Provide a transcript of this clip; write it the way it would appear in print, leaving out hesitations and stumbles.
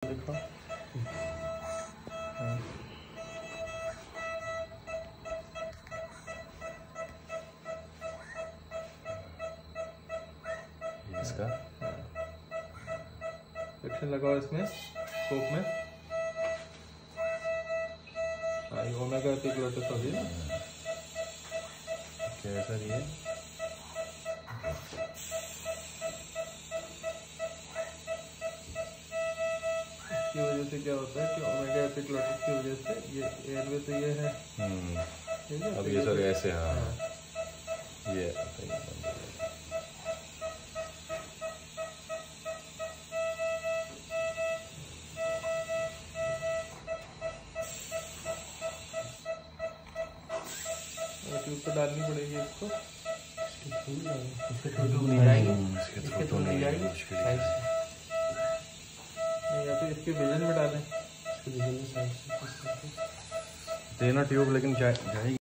देखो इसका सेक्शन लगाओ इसमें स्कोप में। हाँ ये ओमेगा एपिग्लोटिस होगी ना। क्या है सर ये? की वजह से क्या होता है कि ओमेगा एपिग्लोटिस की वजह से ये एयरवे तो ये है। ठीक है। अब ये सर ऐसे हाँ ये ट्यूब पे डालनी पड़ेगी इसको। इसके थ्रू नहीं जाएगी, इसके थ्रू नहीं जाएगी साइड से, नहीं या तो इसके विजन में डालें। इसके विजन में साइड से देना ट्यूब, लेकिन जाएगी